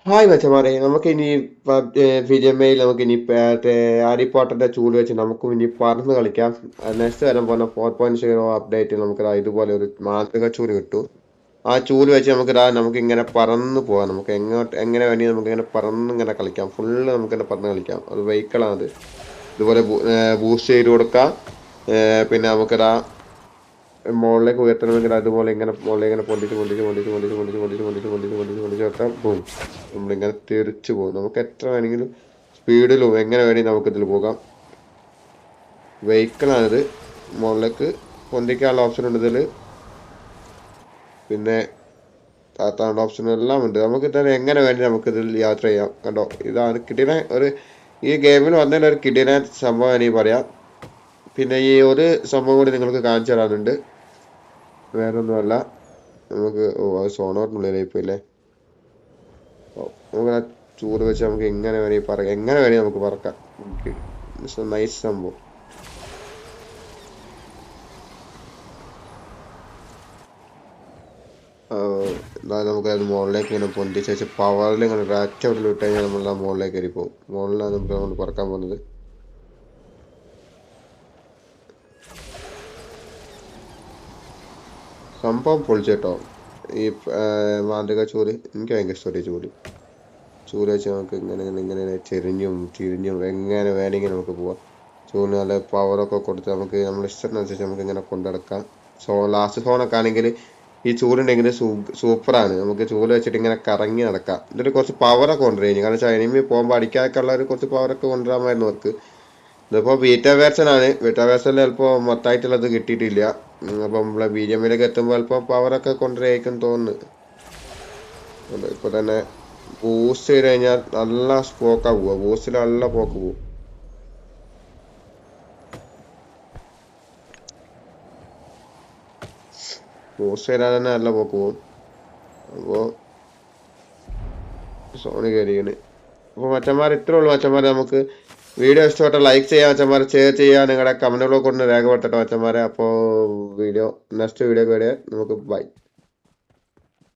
Hi മച്ചമാരെ നമുക്കിനി വിജയമയിൽ നമുക്കിനി Harry പോട്ടറിന്റെ ചൂട് വെച്ച് നമുക്കും ഇനി പറന്ന് കളിക്കാം. നെക്സ്റ്റ് വരാൻ പോകുന്ന 4.0 അപ്ഡേറ്റ് നമുക്ക് ഇതുപോലെ ഒരു മാന്ത്രിക ചൂല് കിട്ടും. ആ ചൂല് വെച്ച് നമുക്ക് ഇങ്ങനെ പറന്ന് പോകാം. നമുക്ക് എങ്ങനെ വേണമെങ്കിൽ നമുക്ക് ഇങ്ങനെ പറന്ന് ഇങ്ങനെ കളിക്കാം. ഫുള്ള് നമുക്ക് ഇങ്ങനെ പറന്ന് കളിക്കാം. അത് വെഹിക്കിളാണ് അത്. ഇതുപോലെ ബൂസ്റ്റ് ചെയ്ത് കൊടുക്കാം. പിന്നെ നമുക്കിതാ മുകളിലേക്ക് ഉയർത്തണമെങ്കിൽ അതുപോലെ ഇങ്ങനെ മുകളിലേക്ക് ഇങ്ങനെ പൊന്തിച്ച് വെക്കാം. ബൂം, നമ്മളിങ്ങനെ തെറിച്ച് പോകും. നമുക്ക് എത്ര വേണമെങ്കിലും സ്പീഡിലും എങ്ങനെ വേണമെങ്കിൽ നമുക്കിതിൽ പോകാം. വെഹിക്കിളാണിത്. മുകളിലേക്ക് പൊന്തിക്കാനുള്ള ഓപ്ഷൻ ഉണ്ട് ഇതിൽ. പിന്നെ താത്താനുള്ള ഓപ്ഷൻ എല്ലാം ഉണ്ട്. നമുക്ക് തന്നെ എങ്ങനെ വേണ്ടി നമുക്കിതിൽ യാത്ര ചെയ്യാം. കണ്ടോ, ഇതാണ് കിടിലൻ ഒരു ഈ ഗെയിമിൽ വന്നതിൽ ഒരു കിടിലൻ സംഭവം എനിക്ക് പറയാം. പിന്നെ ഈ ഒരു സംഭവം കൂടി നിങ്ങൾക്ക് കാണിച്ചു തരാനുണ്ട്. വേറൊന്നുമല്ല, നമുക്ക് സോണോറിനുള്ളിലായി പോയില്ലേ. നമുക്ക് ആ ചൂട് വെച്ച് നമുക്ക് എങ്ങനെ വേണമെങ്കിൽ നമുക്ക് പറക്കാം. നൈസ് സംഭവം. എന്തായാലും നമുക്ക് അത് മുകളിലേക്ക് ഇങ്ങനെ പൊന്തിച്ച് വെച്ച് പവറിൽ ഇങ്ങനെ ഒരൊറ്റ വിട്ട് കഴിഞ്ഞാൽ നമ്മൾ ആ മുകളിലേക്ക് കയറി പോകും. മുകളിലാണ് നമ്മൾ പറക്കാൻ പോകുന്നത്. സംഭവം പൊളിച്ചേട്ടോ ഈ മാന്ത്രിക ചൂല്. എനിക്ക് ഭയങ്കര ഇഷ്ടപ്പെട്ടു ചൂല് വെച്ച് നമുക്ക് ഇങ്ങനെ തിരിഞ്ഞും എങ്ങനെ വേണമെങ്കിൽ നമുക്ക് പോവാം. ചൂലിന് നല്ല പവറൊക്കെ കൊടുത്ത് നമുക്ക് നമ്മുടെ ഇഷ്ടത്തിനനുസരിച്ച് നമുക്ക് ഇങ്ങനെ കൊണ്ടുനടക്കാം. ലാസ്റ്റ് സോണൊക്കെ ആണെങ്കിൽ ഈ ചൂലുണ്ടെങ്കിൽ സൂപ്പറാണ്. നമുക്ക് ചൂല് വെച്ചിട്ട് ഇങ്ങനെ കറങ്ങി നടക്കാം. ഇതിൽ കുറച്ച് പവറൊക്കെ കൊണ്ടുവരും. കാരണം വെച്ചാൽ എനിമി പോകുമ്പോൾ അടിക്കാനൊക്കെ ഉള്ള കുറച്ച് പവറൊക്കെ കൊണ്ടുവരാമായിരുന്നു അവർക്ക്. ഇതിപ്പോൾ ബീറ്റ വേർഷൻ ആണ്. ബീറ്റ വേർഷനിൽ ചിലപ്പോൾ മൊത്തമായിട്ടുള്ളത് കിട്ടിയിട്ടില്ല. അപ്പം നമ്മളെ BGMയിലേക്ക് എത്തുമ്പോൾ ചിലപ്പോൾ പവറൊക്കെ കൊണ്ടുവരായിരിക്കും തോന്നുന്നു. ഇപ്പോൾ തന്നെ ബൂസ്റ്റ് ചെയ്ത് കഴിഞ്ഞാൽ നല്ല പോക്കാ പോവുക. ബൂസ്റ്റിൽ നല്ല പോക്ക് പോവും. ബൂസ്റ്റ് ചെയ്താൽ തന്നെ നല്ല പോക്ക് പോവും. അപ്പോൾ സോണി കയറിയാണ്. അപ്പോൾ മച്ചന്മാർ ഇത്രേ ഉള്ളൂ മച്ചന്മാരെ. നമുക്ക് വീഡിയോ ഇഷ്ടപ്പെട്ട ലൈക്ക് ചെയ്യാം മച്ചന്മാരെ, ഷെയർ ചെയ്യുക, നിങ്ങളുടെ കമൻറ്റുകളൊക്കെ കൊണ്ട് രേഖപ്പെടുത്തട്ടെ മച്ചന്മാരെ. അപ്പോൾ നെക്സ്റ്റ് വീഡിയോ വരെ നമുക്ക് ബൈ.